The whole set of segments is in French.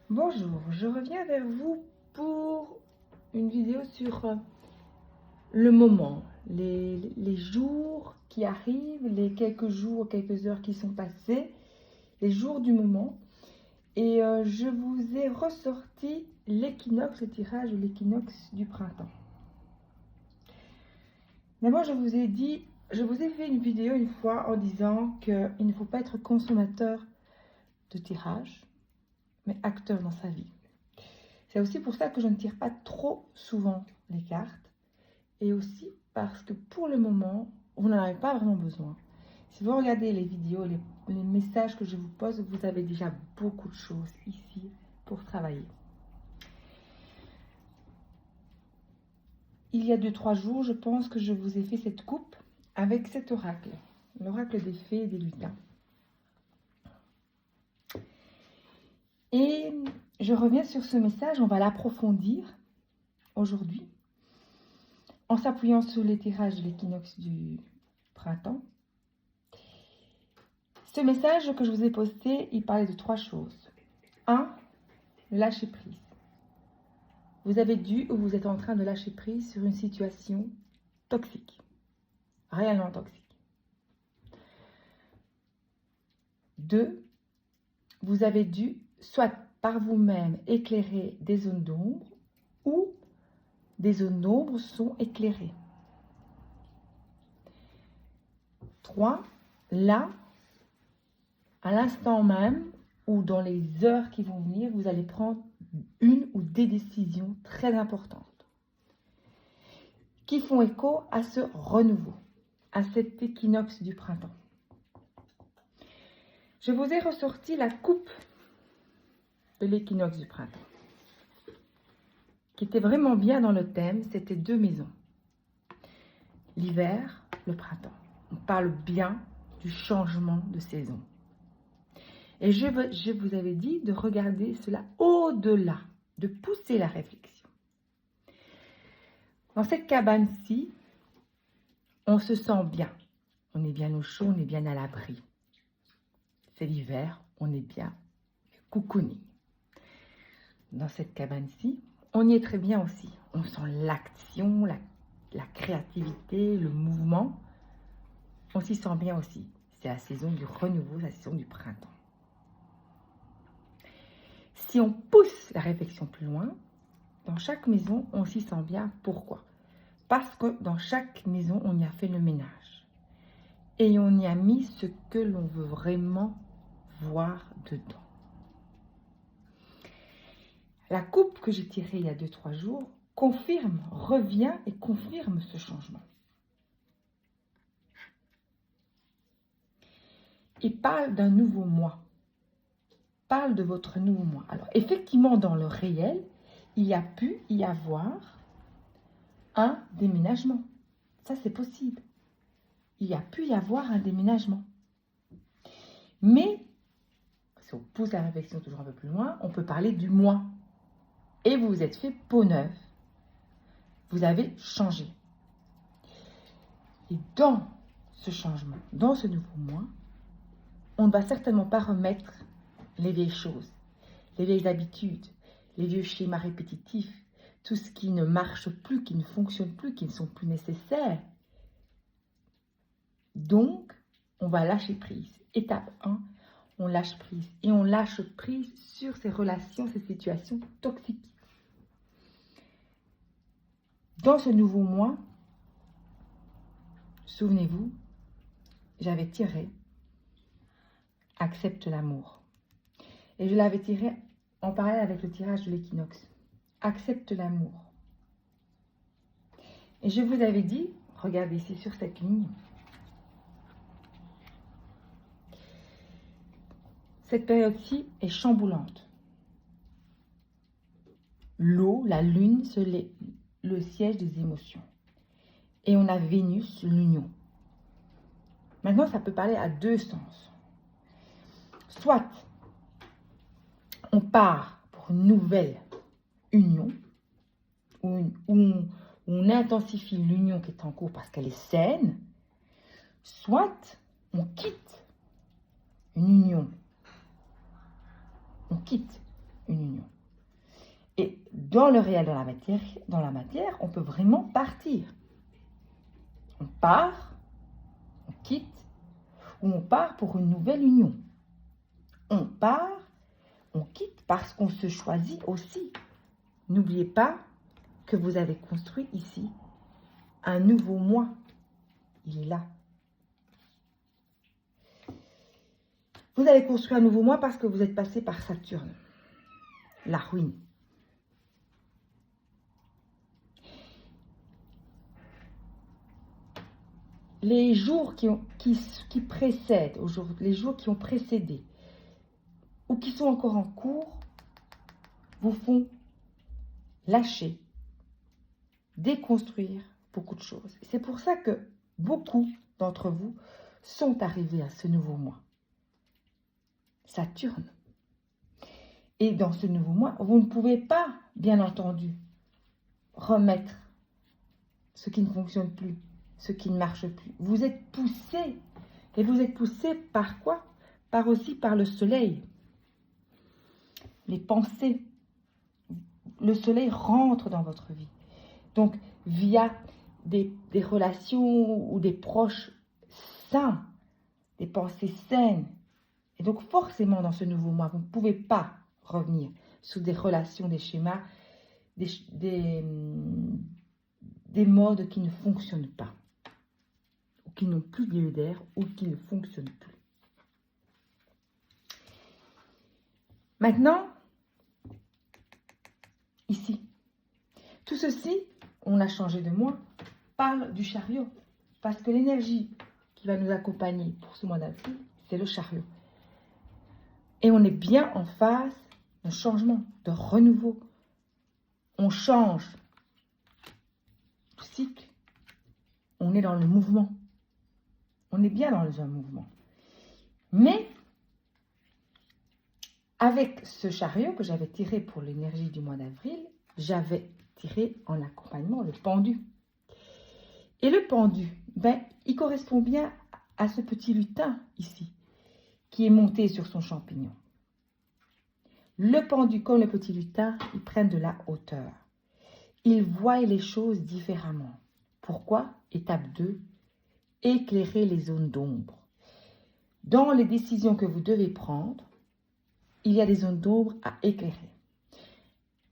Bonjour, je reviens vers vous pour une vidéo sur le moment, les jours qui arrivent, les quelques jours, quelques heures qui sont passées, les jours du moment. Et je vous ai ressorti l'équinoxe, le tirage de l'équinoxe du printemps. D'abord, je vous ai fait une vidéo une fois en disant qu'il ne faut pas être consommateur de tirage, mais acteur dans sa vie. C'est aussi pour ça que je ne tire pas trop souvent les cartes. Et aussi parce que pour le moment, vous n'en avez pas vraiment besoin. Si vous regardez les vidéos, les messages que je vous pose, vous avez déjà beaucoup de choses ici pour travailler. Il y a 2-3 jours, je pense que je vous ai fait cette coupe avec cet oracle. L'oracle des fées et des lutins. Et je reviens sur ce message, on va l'approfondir aujourd'hui en s'appuyant sur les tirages de l'équinoxe du printemps. Ce message que je vous ai posté, il parlait de 3 choses. 1. Lâcher prise. Vous avez dû ou vous êtes en train de lâcher prise sur une situation toxique, réellement toxique. 2. Vous avez dû, soit par vous-même, éclairer des zones d'ombre ou des zones d'ombre sont éclairées. 3. Là, à l'instant même ou dans les heures qui vont venir, vous allez prendre une ou des décisions très importantes qui font écho à ce renouveau, à cet équinoxe du printemps. Je vous ai ressorti la coupe de l'équinoxe du printemps, qui était vraiment bien dans le thème. C'était 2 maisons, l'hiver, le printemps. On parle bien du changement de saison. Et je vous avais dit de regarder cela au-delà, de pousser la réflexion. Dans cette cabane-ci, on se sent bien. On est bien au chaud, on est bien à l'abri. C'est l'hiver, on est bien cocooning. Dans cette cabane-ci, on y est très bien aussi. On sent l'action, la créativité, le mouvement. On s'y sent bien aussi. C'est la saison du renouveau, la saison du printemps. Si on pousse la réflexion plus loin, dans chaque maison, on s'y sent bien. Pourquoi? Parce que dans chaque maison, on y a fait le ménage. Et on y a mis ce que l'on veut vraiment voir dedans. La coupe que j'ai tirée il y a 2-3 jours revient et confirme ce changement. Il parle d'un nouveau moi. Parle de votre nouveau moi. Alors, effectivement, dans le réel, il y a pu y avoir un déménagement. Ça, c'est possible. Il y a pu y avoir un déménagement. Mais, si on pousse la réflexion toujours un peu plus loin, on peut parler du moi. Et vous vous êtes fait peau neuve. Vous avez changé. Et dans ce changement, dans ce nouveau moi, on ne va certainement pas remettre les vieilles choses, les vieilles habitudes, les vieux schémas répétitifs, tout ce qui ne marche plus, qui ne fonctionne plus, qui ne sont plus nécessaires. Donc, on va lâcher prise. Étape 1, on lâche prise. Et on lâche prise sur ces relations, ces situations toxiques. Dans ce nouveau moi, souvenez-vous, j'avais tiré « Accepte l'amour ». Et je l'avais tiré en parallèle avec le tirage de l'équinoxe. Accepte l'amour. Et je vous avais dit, regardez ici sur cette ligne, cette période-ci est chamboulante. L'eau, la lune, c'est le siège des émotions. Et on a Vénus, l'union. Maintenant, ça peut parler à 2 sens. Soit on part pour une nouvelle union, où on intensifie l'union qui est en cours parce qu'elle est saine, soit on quitte une union. On quitte une union. Et dans le réel, dans la matière, on peut vraiment partir. On part, on quitte, ou on part pour une nouvelle union. On part, on quitte parce qu'on se choisit aussi. N'oubliez pas que vous avez construit ici un nouveau moi. Il est là. Vous avez construit un nouveau moi parce que vous êtes passé par Saturne, la ruine. Les jours qui précèdent, les jours qui ont précédé ou qui sont encore en cours, vous font lâcher, déconstruire beaucoup de choses. C'est pour ça que beaucoup d'entre vous sont arrivés à ce nouveau moi. Saturne. Et dans ce nouveau moi, vous ne pouvez pas, bien entendu, remettre ce qui ne fonctionne plus, ce qui ne marche plus. Vous êtes poussé. Et vous êtes poussé par quoi? Aussi par le soleil. Les pensées. Le soleil rentre dans votre vie. Donc, via des relations ou des proches sains, des pensées saines. Et donc, forcément, dans ce nouveau mois, vous ne pouvez pas revenir sous des relations, des schémas, des modes qui ne fonctionnent pas, ou qui n'ont plus lieu d'air, ou qui ne fonctionnent plus. Maintenant, ici, tout ceci, on a changé de moi, parle du chariot. Parce que l'énergie qui va nous accompagner pour ce mois d'avril, c'est le chariot. Et on est bien en phase de changement, de renouveau. On change de cycle. On est dans le mouvement. On est bien dans un mouvement. Mais, avec ce chariot que j'avais tiré pour l'énergie du mois d'avril, j'avais tiré en accompagnement le pendu. Et le pendu, il correspond bien à ce petit lutin ici, qui est monté sur son champignon. Le pendu, comme le petit lutin, ils prennent de la hauteur. Ils voient les choses différemment. Pourquoi? Étape 2, éclairer les zones d'ombre. Dans les décisions que vous devez prendre, il y a des zones d'ombre à éclairer.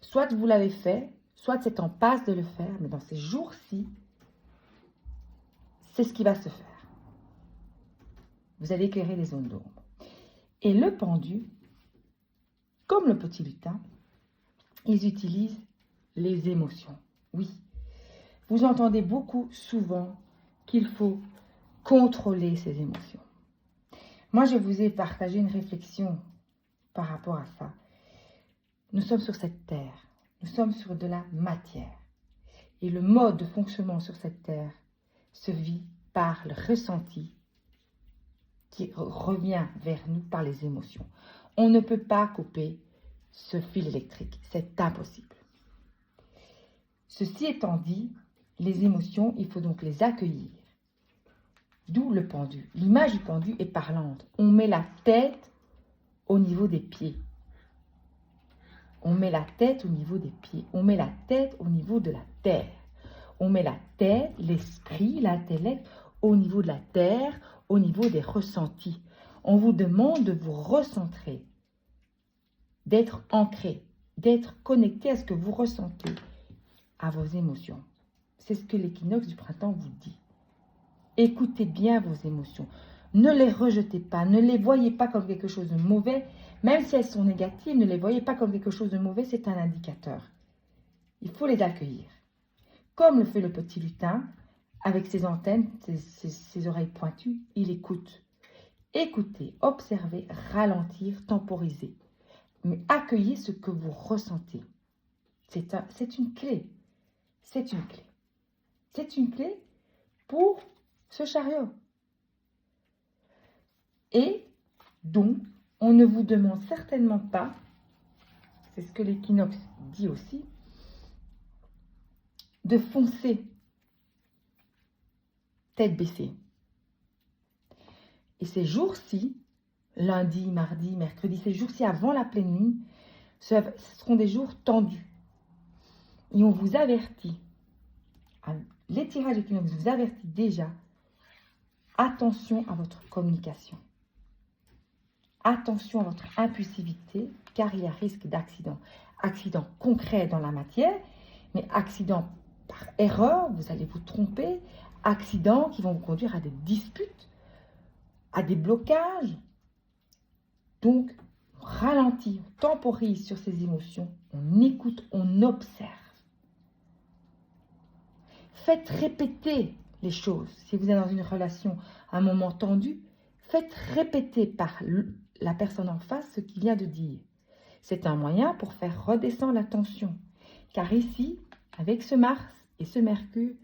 Soit vous l'avez fait, soit c'est en passe de le faire, mais dans ces jours-ci, c'est ce qui va se faire. Vous allez éclairer les zones d'ombre. Et le pendu, comme le petit lutin, ils utilisent les émotions. Oui, vous entendez beaucoup, souvent, qu'il faut contrôler ses émotions. Moi, je vous ai partagé une réflexion par rapport à ça. Nous sommes sur cette terre, nous sommes sur de la matière. Et le mode de fonctionnement sur cette terre se vit par le ressenti qui revient vers nous par les émotions. On ne peut pas couper ce fil électrique, c'est impossible. Ceci étant dit, les émotions, il faut donc les accueillir. D'où le pendu. L'image du pendu est parlante. On met la tête au niveau des pieds. On met la tête au niveau des pieds. On met la tête au niveau de la terre. On met la tête, l'esprit, l'intellect au niveau de la terre, au niveau des ressentis. On vous demande de vous recentrer, d'être ancré, d'être connecté à ce que vous ressentez, à vos émotions. C'est ce que l'équinoxe du printemps vous dit. Écoutez bien vos émotions. Ne les rejetez pas, ne les voyez pas comme quelque chose de mauvais. Même si elles sont négatives, ne les voyez pas comme quelque chose de mauvais, c'est un indicateur. Il faut les accueillir. Comme le fait le petit lutin, avec ses antennes, ses oreilles pointues, il écoute. Écoutez, observez, ralentir, temporiser. Mais accueillez ce que vous ressentez. C'est une clé. C'est une clé. C'est une clé pour ce chariot. Et donc, on ne vous demande certainement pas, c'est ce que l'équinoxe dit aussi, de foncer tête baissée. Et ces jours-ci, lundi, mardi, mercredi, ces jours-ci avant la pleine lune, Ce seront des jours tendus. Et on vous avertit, les tirages équinoxes vous avertit déjà, attention à votre communication. Attention à votre impulsivité, car il y a risque d'accident. Accident concret dans la matière, mais accident par erreur, vous allez vous tromper, accidents qui vont vous conduire à des disputes, à des blocages. Donc, on ralentit, on temporise sur ces émotions, on écoute, on observe. Faites répéter les choses. Si vous êtes dans une relation, un moment tendu, faites répéter par la personne en face ce qu'il vient de dire. C'est un moyen pour faire redescendre la tension. Car ici, avec ce Mars et ce Mercure,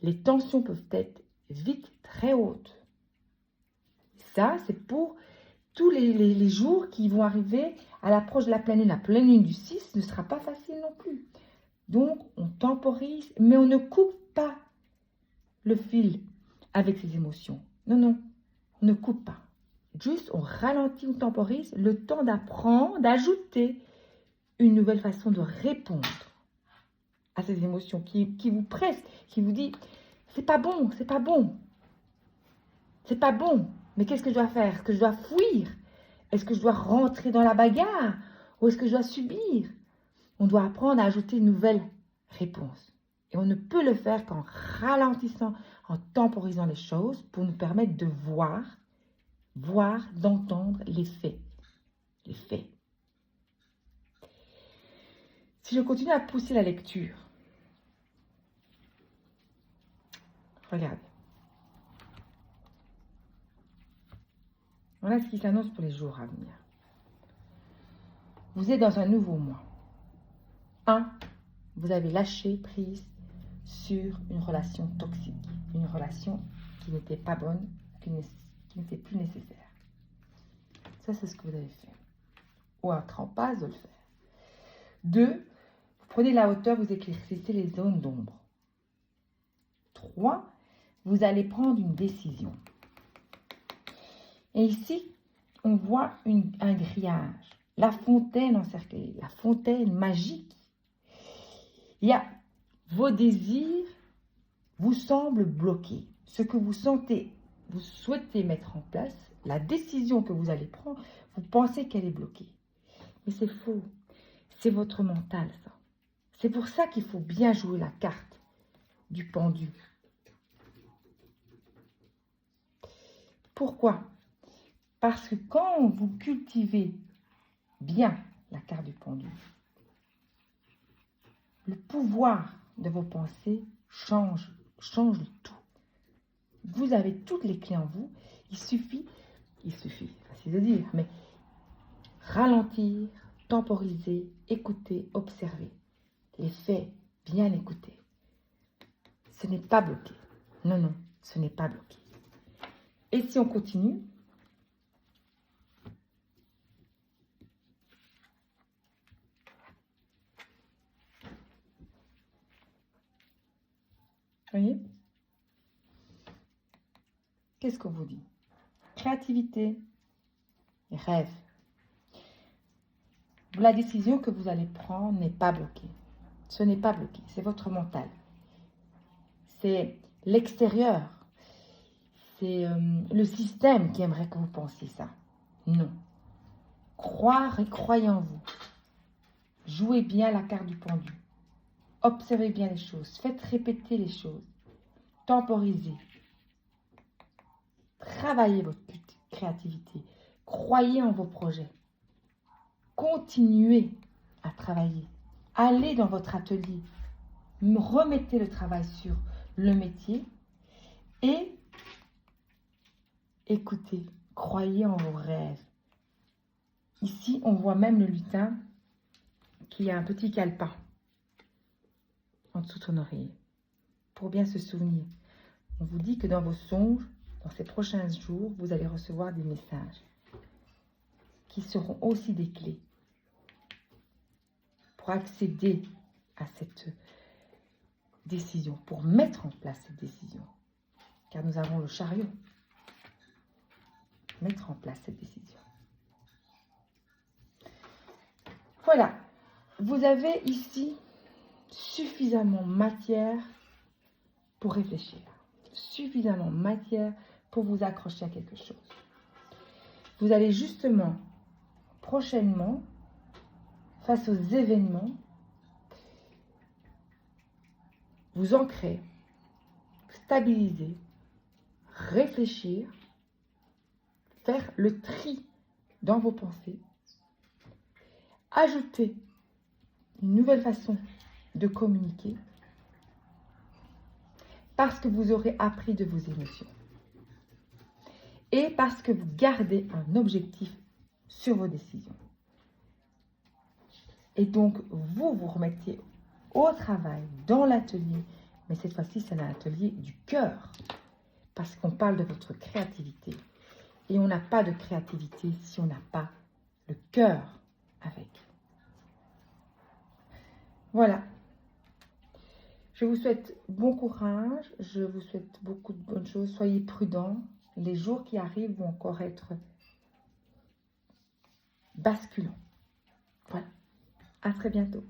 les tensions peuvent être vite très hautes. Ça, c'est pour tous les jours qui vont arriver à l'approche de la pleine lune. La pleine lune du 6 ne sera pas facile non plus. Donc, on temporise, mais on ne coupe pas le fil avec ses émotions. Non, non, on ne coupe pas. Juste, on ralentit, on temporise le temps d'apprendre, d'ajouter une nouvelle façon de répondre à ces émotions qui vous pressent, qui vous dit « c'est pas bon, c'est pas bon, c'est pas bon, mais qu'est-ce que je dois faire? Est-ce que je dois fuir? Est-ce que je dois rentrer dans la bagarre? Ou est-ce que je dois subir ?» On doit apprendre à ajouter une nouvelle réponse. Et on ne peut le faire qu'en ralentissant, en temporisant les choses pour nous permettre de voir, d'entendre les faits. Les faits. Si je continue à pousser la lecture, regardez. Voilà ce qui s'annonce pour les jours à venir. Vous êtes dans un nouveau mois. 1. Vous avez lâché prise sur une relation toxique, une relation qui n'était pas bonne, qui n'était plus nécessaire. Ça, c'est ce que vous avez fait. Ou être en passe de le faire. 2. Vous prenez la hauteur, vous éclaircissez les zones d'ombre. 3. Vous allez prendre une décision. Et ici, on voit un grillage. La fontaine encerclée, la fontaine magique. Il y a vos désirs vous semblent bloqués. Ce que vous sentez, vous souhaitez mettre en place, la décision que vous allez prendre, vous pensez qu'elle est bloquée. Mais c'est faux. C'est votre mental, ça. C'est pour ça qu'il faut bien jouer la carte du pendu. Pourquoi? Parce que quand vous cultivez bien la carte du pendu, le pouvoir de vos pensées change tout. Vous avez toutes les clés en vous. Il suffit, facile de dire, mais ralentir, temporiser, écouter, observer. Les faits, bien écouter. Ce n'est pas bloqué. Non, non, ce n'est pas bloqué. Et si on continue, voyez? Qu'est-ce qu'on vous dit? Créativité, rêve. La décision que vous allez prendre n'est pas bloquée. Ce n'est pas bloqué, c'est votre mental. C'est l'extérieur. C'est le système qui aimerait que vous pensiez ça. Non. Croire et croyez en vous. Jouez bien la carte du pendu. Observez bien les choses. Faites répéter les choses. Temporisez. Travaillez votre créativité. Croyez en vos projets. Continuez à travailler. Allez dans votre atelier. Remettez le travail sur le métier. Et écoutez. Croyez en vos rêves. Ici, on voit même le lutin qui a un petit calepin en dessous de son oreiller. Pour bien se souvenir. On vous dit que dans vos songes, dans ces prochains jours, vous allez recevoir des messages qui seront aussi des clés pour accéder à cette décision, pour mettre en place cette décision. Car nous avons le chariot. Mettre en place cette décision. Voilà, vous avez ici suffisamment matière pour réfléchir, suffisamment matière pour vous accrocher à quelque chose. Vous allez justement, prochainement, face aux événements, vous ancrer, stabiliser, réfléchir, faire le tri dans vos pensées, ajouter une nouvelle façon de communiquer parce que vous aurez appris de vos émotions et parce que vous gardez un objectif sur vos décisions. Et donc, vous vous remettez au travail, dans l'atelier, mais cette fois-ci, c'est un atelier du cœur, parce qu'on parle de votre créativité. Et on n'a pas de créativité si on n'a pas le cœur avec. Voilà. Je vous souhaite bon courage, je vous souhaite beaucoup de bonnes choses. Soyez prudents. Les jours qui arrivent vont encore être basculants. Voilà. À très bientôt.